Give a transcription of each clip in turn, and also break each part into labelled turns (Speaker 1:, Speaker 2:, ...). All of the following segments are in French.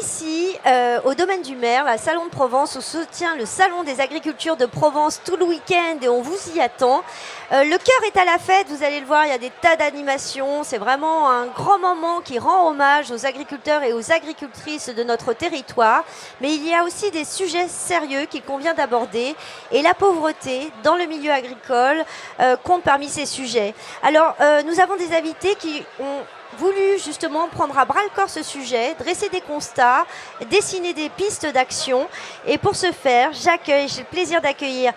Speaker 1: Ici, au domaine du maire, la Salon de Provence, on soutient le Salon des agricultures de Provence tout le week-end et on vous y attend. Le cœur est à la fête, vous allez le voir, il y a des tas d'animations. C'est vraiment un grand moment qui rend hommage aux agriculteurs et aux agricultrices de notre territoire. Mais il y a aussi des sujets sérieux qu'il convient d'aborder. Et la pauvreté dans le milieu agricole compte parmi ces sujets. Alors, nous avons des invités qui ont voulu justement prendre à bras-le-corps ce sujet, dresser des constats, dessiner des pistes d'action. Et pour ce faire, j'ai le plaisir d'accueillir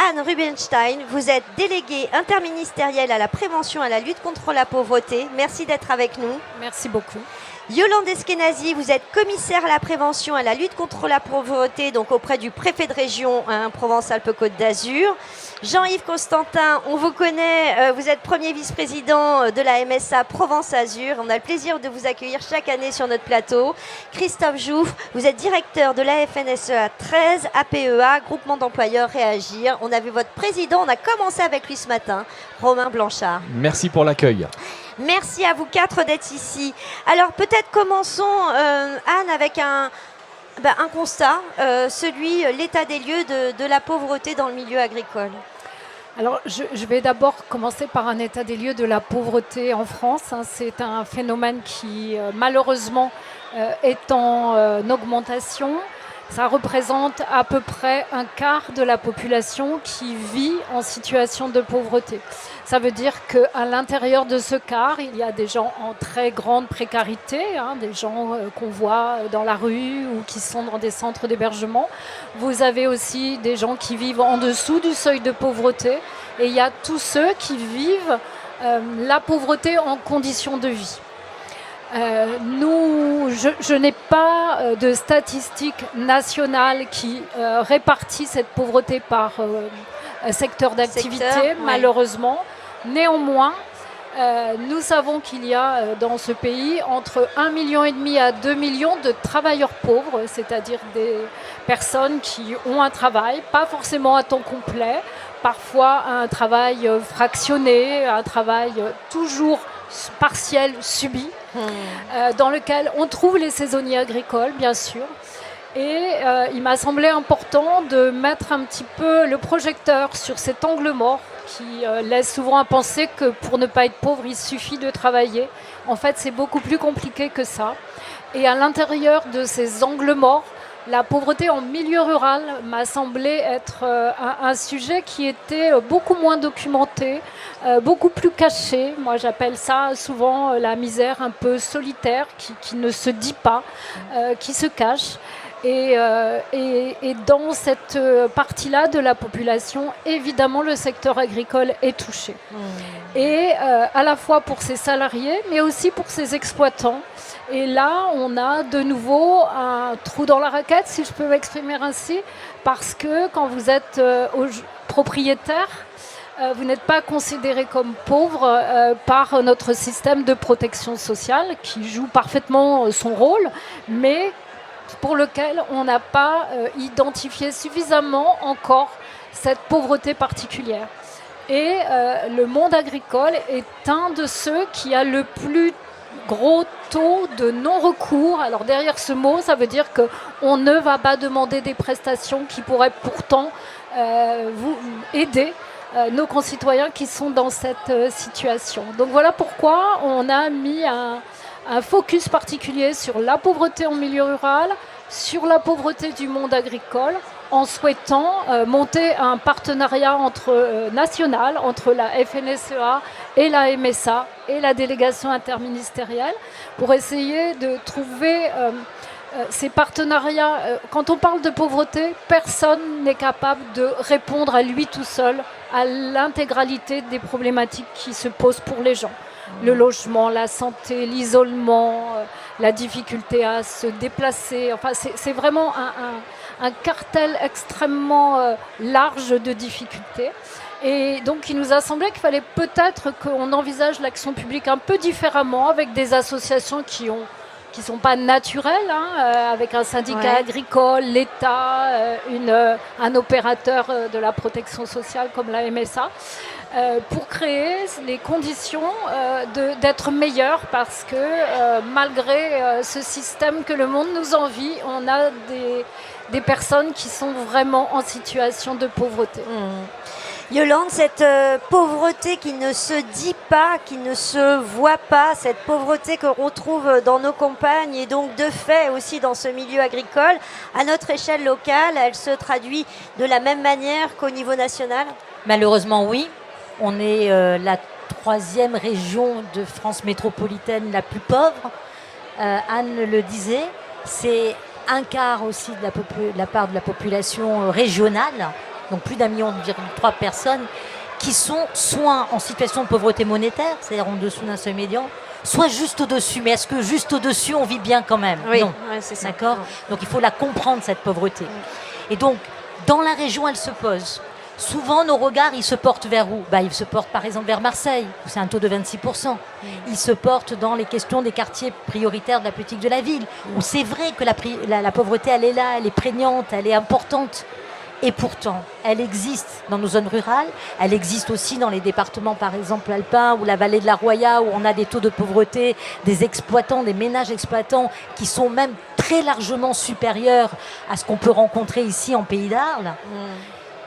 Speaker 1: Anne Rubenstein. Vous êtes déléguée interministérielle à la prévention et à la lutte contre la pauvreté. Merci d'être avec nous.
Speaker 2: Merci beaucoup.
Speaker 1: Yolande Eskenazi, vous êtes commissaire à la prévention et à la lutte contre la pauvreté, donc auprès du préfet de région Provence-Alpes-Côte d'Azur. Jean-Yves Constantin, on vous connaît, vous êtes premier vice-président de la MSA Provence-Azur. On a le plaisir de vous accueillir chaque année sur notre plateau. Christophe Jouffre, vous êtes directeur de la FNSEA 13, APEA, groupement d'employeurs Réagir. On a vu votre président, on a commencé avec lui ce matin, Romain Blanchard.
Speaker 3: Merci pour l'accueil.
Speaker 1: Merci à vous quatre d'être ici. Alors peut-être commençons, Anne, avec un constat, l'état des lieux de la pauvreté dans le milieu agricole.
Speaker 2: Alors je vais d'abord commencer par un état des lieux de la pauvreté en France. C'est un phénomène qui malheureusement est en augmentation. Ça représente à peu près un quart de la population qui vit en situation de pauvreté. Ça veut dire qu'à l'intérieur de ce quart, il y a des gens en très grande précarité, des gens qu'on voit dans la rue ou qui sont dans des centres d'hébergement. Vous avez aussi des gens qui vivent en dessous du seuil de pauvreté. Et il y a tous ceux qui vivent la pauvreté en conditions de vie. Je n'ai pas de statistiques nationales qui répartissent cette pauvreté par secteur d'activité, malheureusement. Néanmoins, nous savons qu'il y a dans ce pays entre 1,5 million à 2 millions de travailleurs pauvres, c'est-à-dire des personnes qui ont un travail, pas forcément à temps complet, parfois un travail fractionné, un travail toujours partiel, subi, dans lequel on trouve les saisonniers agricoles, bien sûr. Et il m'a semblé important de mettre un petit peu le projecteur sur cet angle mort qui laisse souvent à penser que pour ne pas être pauvre, il suffit de travailler. En fait, c'est beaucoup plus compliqué que ça. Et à l'intérieur de ces angles morts, la pauvreté en milieu rural m'a semblé être un sujet qui était beaucoup moins documenté, beaucoup plus caché. Moi, j'appelle ça souvent la misère un peu solitaire, qui ne se dit pas, qui se cache. Et dans cette partie-là de la population, évidemment, le secteur agricole est touché. Et à la fois pour ses salariés, mais aussi pour ses exploitants. Et là, on a de nouveau un trou dans la raquette, si je peux m'exprimer ainsi, parce que quand vous êtes propriétaire, vous n'êtes pas considéré comme pauvre par notre système de protection sociale, qui joue parfaitement son rôle, mais pour lequel on n'a pas identifié suffisamment encore cette pauvreté particulière. Et le monde agricole est un de ceux qui a le plus gros taux de non-recours. Alors derrière ce mot, ça veut dire qu'on ne va pas demander des prestations qui pourraient pourtant vous aider nos concitoyens qui sont dans cette situation. Donc voilà pourquoi on a mis un focus particulier sur la pauvreté en milieu rural, sur la pauvreté du monde agricole, en souhaitant monter un partenariat national entre la FNSEA et la MSA et la délégation interministérielle pour essayer de trouver ces partenariats. Quand on parle de pauvreté, personne n'est capable de répondre à lui tout seul à l'intégralité des problématiques qui se posent pour les gens. Le logement, la santé, l'isolement, la difficulté à se déplacer. Enfin, c'est vraiment un cartel extrêmement large de difficultés. Et donc, il nous a semblé qu'il fallait peut-être qu'on envisage l'action publique un peu différemment avec des associations qui ont qui ne sont pas naturelles, avec un syndicat agricole, l'État, un opérateur de la protection sociale comme la MSA, pour créer les conditions d'être meilleurs, parce que malgré ce système que le monde nous envie, on a des personnes qui sont vraiment en situation de pauvreté.
Speaker 1: Yolande, cette pauvreté qui ne se dit pas, qui ne se voit pas, cette pauvreté que l'on trouve dans nos campagnes et donc de fait aussi dans ce milieu agricole, à notre échelle locale, elle se traduit de la même manière qu'au niveau national ?
Speaker 3: Malheureusement, oui. On est la 3e région de France métropolitaine la plus pauvre. Anne le disait, c'est un quart aussi de la part de la population régionale, donc plus d'1,3 million de personnes, qui sont soit en situation de pauvreté monétaire, c'est-à-dire en dessous d'un seuil médian, soit juste au-dessus. Mais est-ce que juste au-dessus, on vit bien quand même ?
Speaker 1: Oui,
Speaker 3: non.
Speaker 1: Ouais, c'est ça.
Speaker 3: D'accord ? Donc il faut la comprendre, cette pauvreté. Et donc, dans la région, elle se pose. Souvent, nos regards, ils se portent vers où ? Ils se portent par exemple vers Marseille, où c'est un taux de 26%. Ils se portent dans les questions des quartiers prioritaires de la politique de la ville, où c'est vrai que la pauvreté, elle est là, elle est prégnante, elle est importante. Et pourtant, elle existe dans nos zones rurales, elle existe aussi dans les départements, par exemple, alpins ou la vallée de la Roya, où on a des taux de pauvreté, des exploitants, des ménages exploitants, qui sont même très largement supérieurs à ce qu'on peut rencontrer ici en Pays d'Arles.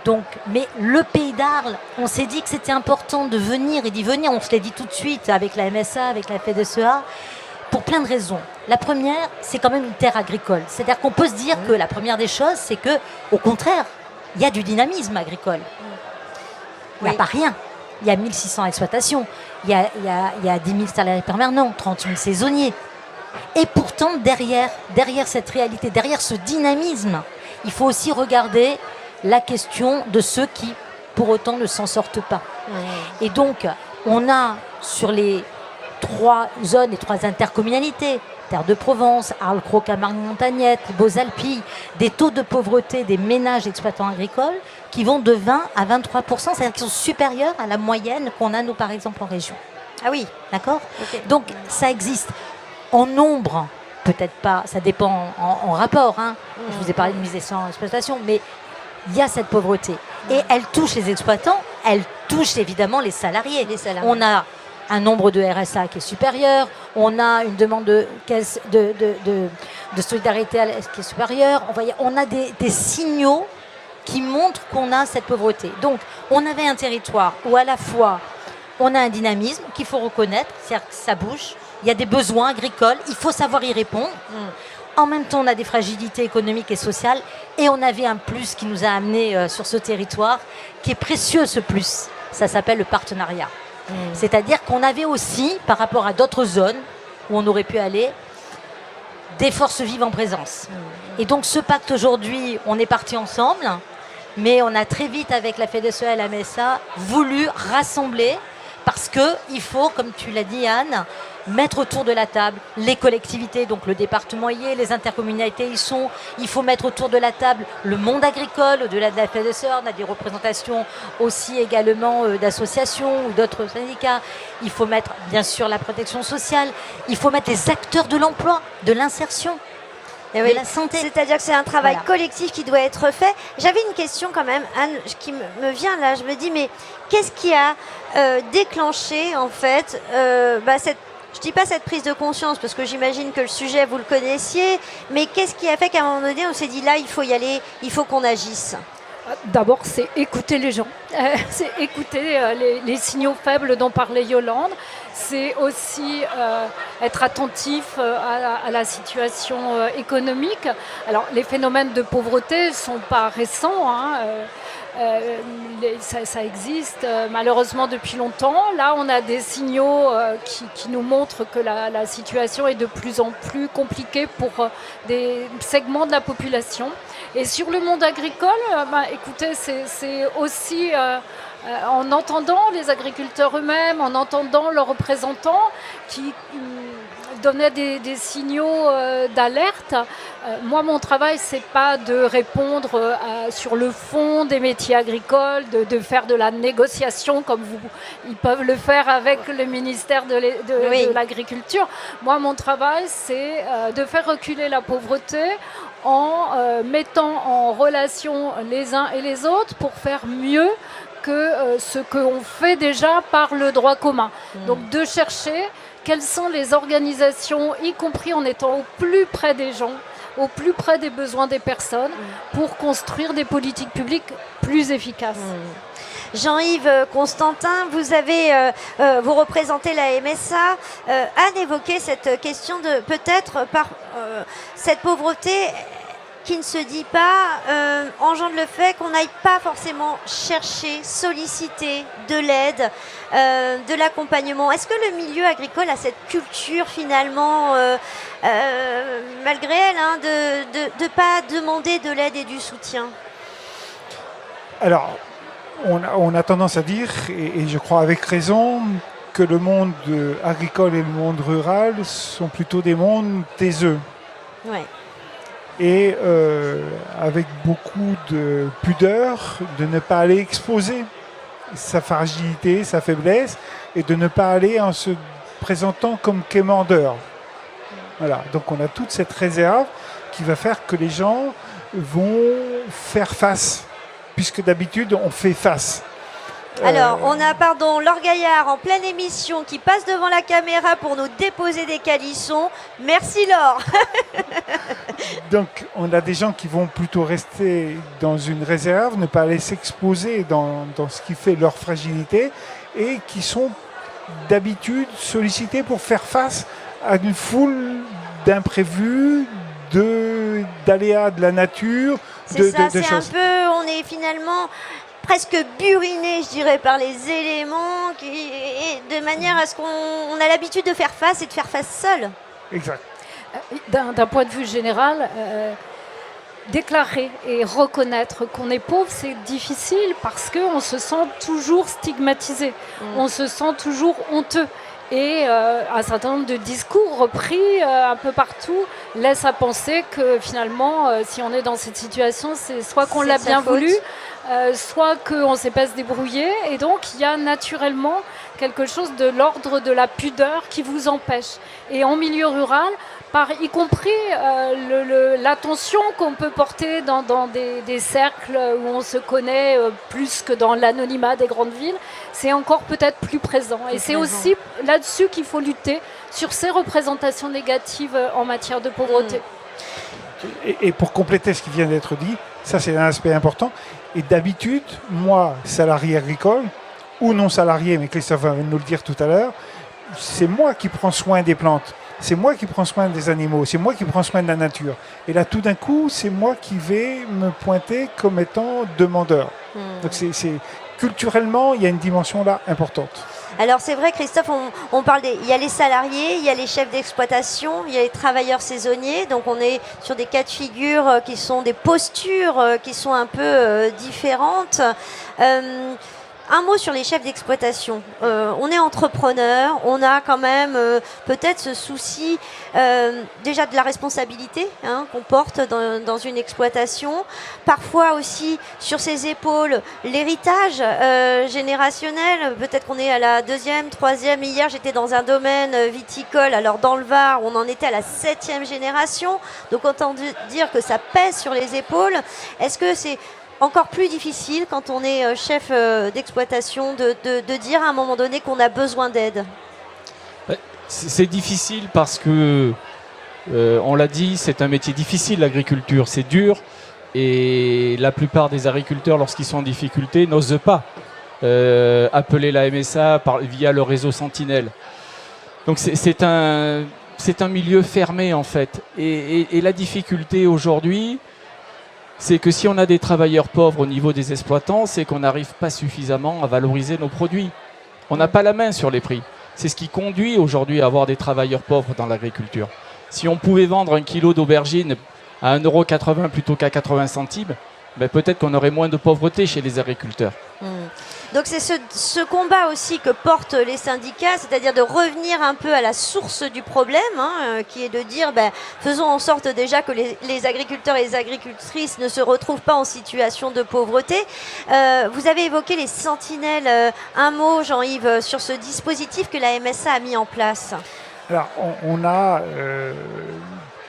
Speaker 3: Donc, mais le Pays d'Arles, on s'est dit que c'était important de venir et d'y venir. On se l'est dit tout de suite avec la MSA, avec la FDSEA, pour plein de raisons. La première, c'est quand même une terre agricole. C'est-à-dire qu'on peut se dire que la première des choses, c'est que, au contraire, il y a du dynamisme agricole. Il n'y a pas rien. Il y a 1600 exploitations. Il y a 10 000 salariés permanents, 30 000 saisonniers. Et pourtant, derrière cette réalité, derrière ce dynamisme, il faut aussi regarder la question de ceux qui, pour autant, ne s'en sortent pas. Et donc, on a sur les 3 zones, les 3 intercommunalités, Terre de Provence, Arles, Cros, Camargue, Montagnette, Beaux-Alpilles, des taux de pauvreté des ménages exploitants agricoles qui vont de 20 à 23%, c'est-à-dire qu'ils sont supérieurs à la moyenne qu'on a, nous, par exemple, en région.
Speaker 1: Ah oui.
Speaker 3: D'accord ? Donc, ça existe. En nombre, peut-être pas, ça dépend en rapport. Je vous ai parlé de mise en exploitation, mais il y a cette pauvreté. Et elle touche les exploitants, elle touche évidemment les salariés. On a un nombre de RSA qui est supérieur, on a une demande de solidarité qui est supérieure. On a des signaux qui montrent qu'on a cette pauvreté. Donc, on avait un territoire où à la fois, on a un dynamisme qu'il faut reconnaître, c'est-à-dire que ça bouge, il y a des besoins agricoles, il faut savoir y répondre. En même temps, on a des fragilités économiques et sociales, et on avait un plus qui nous a amenés sur ce territoire, qui est précieux, ce plus. Ça s'appelle le partenariat. C'est-à-dire qu'on avait aussi, par rapport à d'autres zones où on aurait pu aller, des forces vives en présence. Et donc ce pacte aujourd'hui, on est parti ensemble, mais on a très vite, avec la FDSEA et la MSA, voulu rassembler, parce qu'il faut, comme tu l'as dit Anne, mettre autour de la table les collectivités, donc le département y est, les intercommunalités y sont. Il faut mettre autour de la table le monde agricole, au-delà de la FDSEA, on a des représentations aussi également d'associations ou d'autres syndicats. Il faut mettre bien sûr la protection sociale, il faut mettre les acteurs de l'emploi, de l'insertion.
Speaker 1: Et la santé. C'est-à-dire que c'est un travail collectif qui doit être fait. J'avais une question quand même, Anne, qui me vient là. Je me dis, mais qu'est-ce qui a déclenché en fait je ne dis pas cette prise de conscience, parce que j'imagine que le sujet, vous le connaissiez, mais qu'est-ce qui a fait qu'à un moment donné, on s'est dit là, il faut y aller, il faut qu'on agisse ?
Speaker 2: D'abord, c'est écouter les gens, c'est écouter les signaux faibles dont parlait Yolande, c'est aussi être attentif à la situation économique. Alors, les phénomènes de pauvreté ne sont pas récents, ça existe malheureusement depuis longtemps. Là, on a des signaux qui nous montrent que la situation est de plus en plus compliquée pour des segments de la population. Et sur le monde agricole, écoutez, c'est aussi en entendant les agriculteurs eux-mêmes, en entendant leurs représentants qui donnait des signaux d'alerte. Moi, mon travail, c'est pas de répondre sur le fond des métiers agricoles, de faire de la négociation comme ils peuvent le faire avec le ministère de l'Agriculture. Moi, mon travail, c'est de faire reculer la pauvreté en mettant en relation les uns et les autres pour faire mieux que ce qu'on fait déjà par le droit commun. Donc de chercher quelles sont les organisations, y compris en étant au plus près des gens, au plus près des besoins des personnes, pour construire des politiques publiques plus efficaces.
Speaker 1: Jean-Yves Constantin, vous représentez la MSA. Anne évoquait cette question de peut-être par cette pauvreté qui ne se dit pas engendre le fait qu'on n'aille pas forcément chercher, solliciter de l'aide, de l'accompagnement. Est-ce que le milieu agricole a cette culture finalement, malgré elle, de ne pas demander de l'aide et du soutien?
Speaker 4: Alors, on a tendance à dire, et je crois avec raison, que le monde agricole et le monde rural sont plutôt des mondes taiseux.
Speaker 1: Ouais.
Speaker 4: Et avec beaucoup de pudeur, de ne pas aller exposer sa fragilité, sa faiblesse, et de ne pas aller en se présentant comme quémandeur. Voilà, donc on a toute cette réserve qui va faire que les gens vont faire face, puisque d'habitude on fait face.
Speaker 1: Alors, on a, Laure Gaillard en pleine émission qui passe devant la caméra pour nous déposer des calissons. Merci Laure.
Speaker 4: Donc, on a des gens qui vont plutôt rester dans une réserve, ne pas aller s'exposer dans ce qui fait leur fragilité, et qui sont d'habitude sollicités pour faire face à une foule d'imprévus, d'aléas de la nature,
Speaker 1: c'est
Speaker 4: choses.
Speaker 1: Un peu, on est finalement presque buriné, je dirais, par les éléments, de manière à ce qu'on a l'habitude de faire face et de faire face seul.
Speaker 4: Exact.
Speaker 2: D'un point de vue général, déclarer et reconnaître qu'on est pauvre, c'est difficile parce qu'on se sent toujours stigmatisé, on se sent toujours honteux. Et un certain nombre de discours repris un peu partout laissent à penser que finalement, si on est dans cette situation, c'est soit qu'on l'a bien voulu, soit qu'on ne sait pas se débrouiller. Et donc, il y a naturellement quelque chose de l'ordre de la pudeur qui vous empêche. Et en milieu rural, y compris l'attention qu'on peut porter dans des cercles où on se connaît plus que dans l'anonymat des grandes villes, c'est encore peut-être plus présent. Et c'est aussi là-dessus qu'il faut lutter, sur ces représentations négatives en matière de pauvreté.
Speaker 4: Et pour compléter ce qui vient d'être dit, ça c'est un aspect important. Et d'habitude, moi, salarié agricole, ou non salarié, mais Christophe va nous le dire tout à l'heure, c'est moi qui prends soin des plantes. C'est moi qui prends soin des animaux, c'est moi qui prends soin de la nature. Et là, tout d'un coup, c'est moi qui vais me pointer comme étant demandeur. Donc, culturellement, il y a une dimension là importante.
Speaker 1: Alors, c'est vrai, Christophe, on parle il y a les salariés, il y a les chefs d'exploitation, il y a les travailleurs saisonniers. Donc, on est sur des cas de figure qui sont des postures qui sont un peu différentes. Un mot sur les chefs d'exploitation. On est entrepreneur, on a quand même peut-être ce souci déjà de la responsabilité qu'on porte dans une exploitation. Parfois aussi sur ses épaules l'héritage générationnel. Peut-être qu'on est à la 2e, 3e. Hier j'étais dans un domaine viticole, alors dans le Var, on en était à la 7e génération. Donc autant dire que ça pèse sur les épaules. Est-ce que c'est encore plus difficile quand on est chef d'exploitation de dire à un moment donné qu'on a besoin d'aide?
Speaker 5: C'est difficile parce que, on l'a dit, c'est un métier difficile, l'agriculture, c'est dur, et la plupart des agriculteurs, lorsqu'ils sont en difficulté, n'osent pas appeler la MSA via le réseau Sentinelle. Donc c'est un milieu fermé en fait, et la difficulté aujourd'hui, c'est que si on a des travailleurs pauvres au niveau des exploitants, c'est qu'on n'arrive pas suffisamment à valoriser nos produits. On n'a pas la main sur les prix. C'est ce qui conduit aujourd'hui à avoir des travailleurs pauvres dans l'agriculture. Si on pouvait vendre un kilo d'aubergine à 1,80 € plutôt qu'à 80 centimes, ben, peut-être qu'on aurait moins de pauvreté chez les agriculteurs.
Speaker 1: Donc c'est ce combat aussi que portent les syndicats, c'est-à-dire de revenir un peu à la source du problème, qui est de dire faisons en sorte déjà que les agriculteurs et les agricultrices ne se retrouvent pas en situation de pauvreté. Vous avez évoqué les sentinelles. Un mot, Jean-Yves, sur ce dispositif que la MSA a mis en place.
Speaker 4: Alors, on a,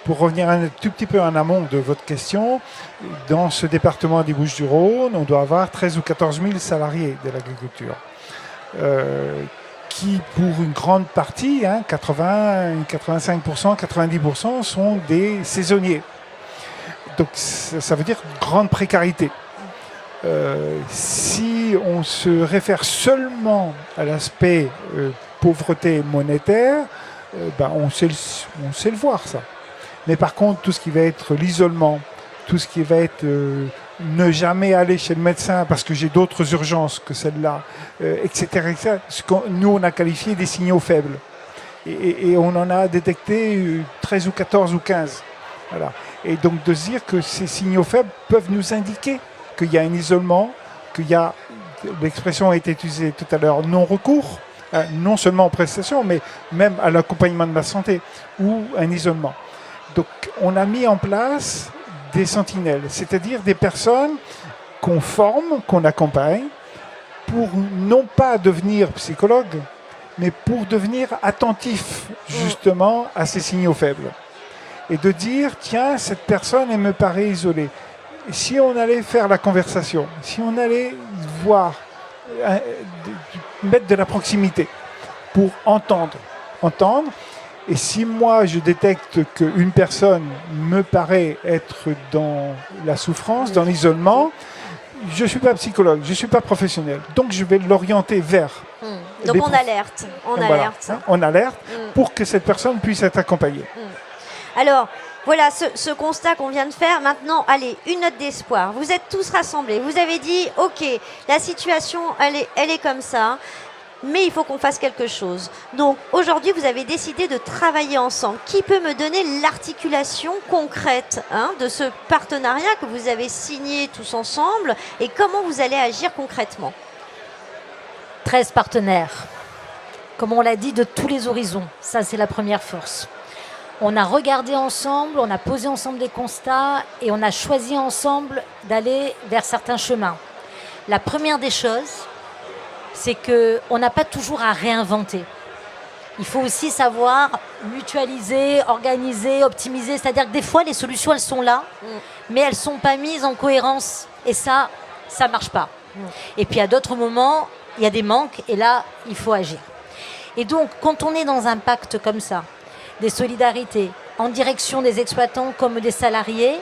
Speaker 4: pour revenir un tout petit peu en amont de votre question, dans ce département des Bouches-du-Rhône, on doit avoir 13 ou 14 000 salariés de l'agriculture, qui, pour une grande partie, 80, 85%, 90%, sont des saisonniers. Donc, ça veut dire grande précarité. Si on se réfère seulement à l'aspect pauvreté monétaire, on sait le voir, ça. Mais par contre, tout ce qui va être l'isolement, tout ce qui va être ne jamais aller chez le médecin parce que j'ai d'autres urgences que celle-là, etc., etc., ce que nous, on a qualifié des signaux faibles. Et on en a détecté 13 ou 14 ou 15. Voilà. Et donc de se dire que ces signaux faibles peuvent nous indiquer qu'il y a un isolement, qu'il y a, l'expression a été utilisée tout à l'heure, non-recours, non seulement aux prestations, mais même à l'accompagnement de la santé, ou un isolement. Donc on a mis en place des sentinelles, c'est-à-dire des personnes qu'on forme, qu'on accompagne, pour non pas devenir psychologue, mais pour devenir attentif justement à ces signaux faibles. Et de dire, tiens, cette personne, elle me paraît isolée. Et si on allait faire la conversation, si on allait voir, mettre de la proximité pour entendre, et si moi je détecte qu'une personne me paraît être dans la souffrance, dans l'isolement, je ne suis pas psychologue, je ne suis pas professionnel, donc je vais l'orienter vers.
Speaker 1: Donc on alerte,
Speaker 4: on alerte pour que cette personne puisse être accompagnée.
Speaker 1: Alors, voilà ce constat qu'on vient de faire. Maintenant, allez, une note d'espoir. Vous êtes tous rassemblés. Vous avez dit, OK, la situation, elle est comme ça, mais il faut qu'on fasse quelque chose. Donc, aujourd'hui, vous avez décidé de travailler ensemble. Qui peut me donner l'articulation concrète de ce partenariat que vous avez signé tous ensemble et comment vous allez agir concrètement ?
Speaker 3: 13 partenaires. Comme on l'a dit, de tous les horizons. Ça, c'est la première force. On a regardé ensemble, on a posé ensemble des constats et on a choisi ensemble d'aller vers certains chemins. La première des choses, c'est qu'on n'a pas toujours à réinventer. Il faut aussi savoir mutualiser, organiser, optimiser. C'est-à-dire que des fois, les solutions, elles sont là, mais elles ne sont pas mises en cohérence. Et ça ne marche pas. Et puis à d'autres moments, il y a des manques et là, il faut agir. Et donc, quand on est dans un pacte comme ça, des solidarités en direction des exploitants comme des salariés,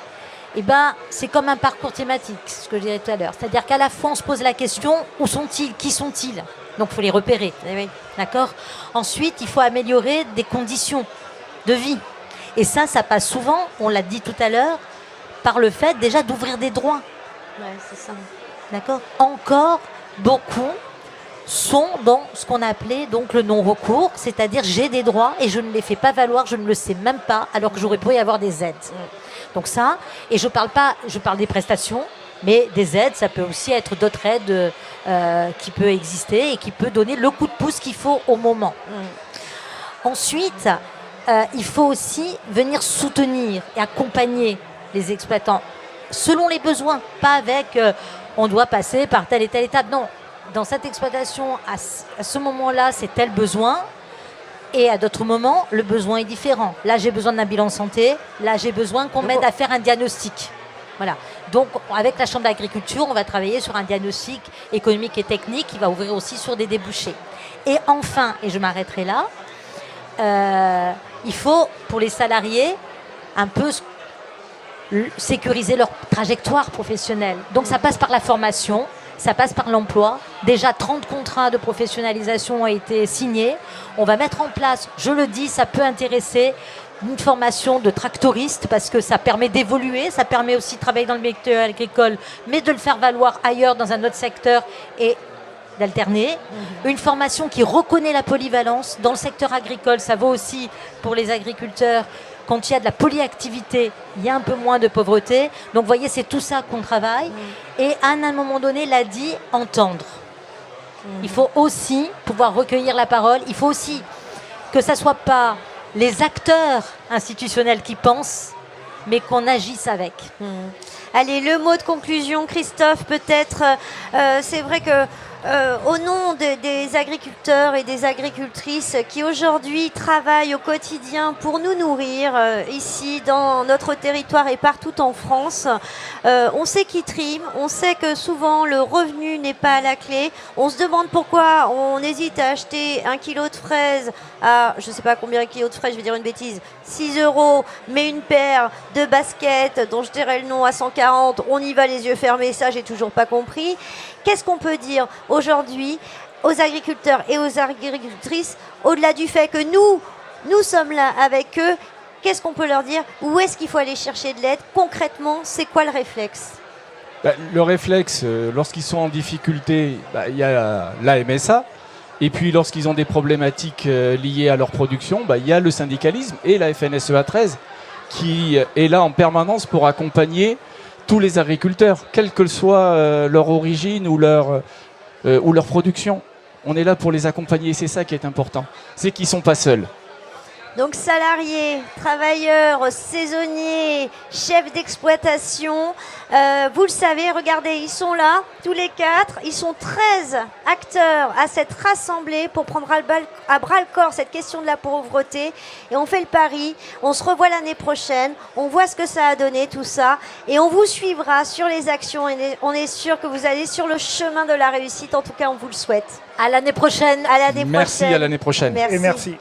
Speaker 3: c'est comme un parcours thématique, ce que je disais tout à l'heure. C'est-à-dire qu'à la fois, on se pose la question, où sont-ils ? Qui sont-ils ? Donc, il faut les repérer.
Speaker 1: Oui.
Speaker 3: D'accord ? Ensuite, il faut améliorer des conditions de vie. Et ça passe souvent, on l'a dit tout à l'heure, par le fait déjà d'ouvrir des droits.
Speaker 1: Ouais, c'est ça.
Speaker 3: D'accord ? Encore, beaucoup sont dans ce qu'on a appelé donc le non-recours, c'est-à-dire j'ai des droits et je ne les fais pas valoir, je ne le sais même pas, alors que j'aurais pu y avoir des aides. Donc ça, et je parle des prestations, mais des aides, ça peut aussi être d'autres aides qui peuvent exister et qui peut donner le coup de pouce qu'il faut au moment. Ensuite, il faut aussi venir soutenir et accompagner les exploitants selon les besoins, pas avec on doit passer par telle et telle étape, non. Dans cette exploitation, à ce moment-là, c'est tel besoin. Et à d'autres moments, le besoin est différent. Là, j'ai besoin d'un bilan santé. Là, j'ai besoin qu'on m'aide à faire un diagnostic. Voilà. Donc, avec la Chambre d'agriculture, on va travailler sur un diagnostic économique et technique qui va ouvrir aussi sur des débouchés. Et enfin, et je m'arrêterai là, il faut, pour les salariés, un peu sécuriser leur trajectoire professionnelle. Donc, ça passe par la formation. Ça passe par l'emploi. Déjà, 30 contrats de professionnalisation ont été signés. On va mettre en place, je le dis, ça peut intéresser une formation de tractoriste parce que ça permet d'évoluer, ça permet aussi de travailler dans le secteur agricole, mais de le faire valoir ailleurs dans un autre secteur et d'alterner. Une formation qui reconnaît la polyvalence dans le secteur agricole. Ça vaut aussi pour les agriculteurs Quand il y a de la polyactivité, il y a un peu moins de pauvreté. Donc, vous voyez, c'est tout ça qu'on travaille. Et Anne, à un moment donné, l'a dit, entendre. Il faut aussi pouvoir recueillir la parole. Il faut aussi que ce ne soit pas les acteurs institutionnels qui pensent, mais qu'on agisse avec.
Speaker 1: Allez, le mot de conclusion, Christophe, peut-être. C'est vrai que au nom des agriculteurs et des agricultrices qui aujourd'hui travaillent au quotidien pour nous nourrir ici dans notre territoire et partout en France, on sait qu'ils triment, on sait que souvent le revenu n'est pas à la clé. On se demande pourquoi on hésite à acheter 1 kilo de fraises à, je ne sais pas combien de kilos de fraises, je vais dire une bêtise, 6 €, mais une paire de baskets dont je dirais le nom à 140, on y va les yeux fermés, ça j'ai toujours pas compris. Qu'est-ce qu'on peut dire aujourd'hui aux agriculteurs et aux agricultrices, au-delà du fait que nous sommes là avec eux, qu'est-ce qu'on peut leur dire? Où est-ce qu'il faut aller chercher de l'aide? Concrètement, c'est quoi le réflexe?
Speaker 5: Le réflexe, lorsqu'ils sont en difficulté, il y a la MSA. Et puis lorsqu'ils ont des problématiques liées à leur production, il y a le syndicalisme et la FNSEA 13 qui est là en permanence pour accompagner tous les agriculteurs, quelle que soit leur origine ou leur production. On est là pour les accompagner, c'est ça qui est important. C'est qu'ils ne sont pas seuls.
Speaker 1: Donc salariés, travailleurs, saisonniers, chefs d'exploitation, vous le savez, regardez, ils sont là, tous les 4, ils sont 13 acteurs à s'être rassemblés pour prendre à bras le corps cette question de la pauvreté. Et on fait le pari, on se revoit l'année prochaine, on voit ce que ça a donné tout ça, et on vous suivra sur les actions, et on est sûr que vous allez sur le chemin de la réussite, en tout cas on vous le souhaite.
Speaker 3: À l'année prochaine.
Speaker 1: À l'année
Speaker 5: Merci,
Speaker 1: prochaine.
Speaker 5: à l'année prochaine.
Speaker 4: Et merci.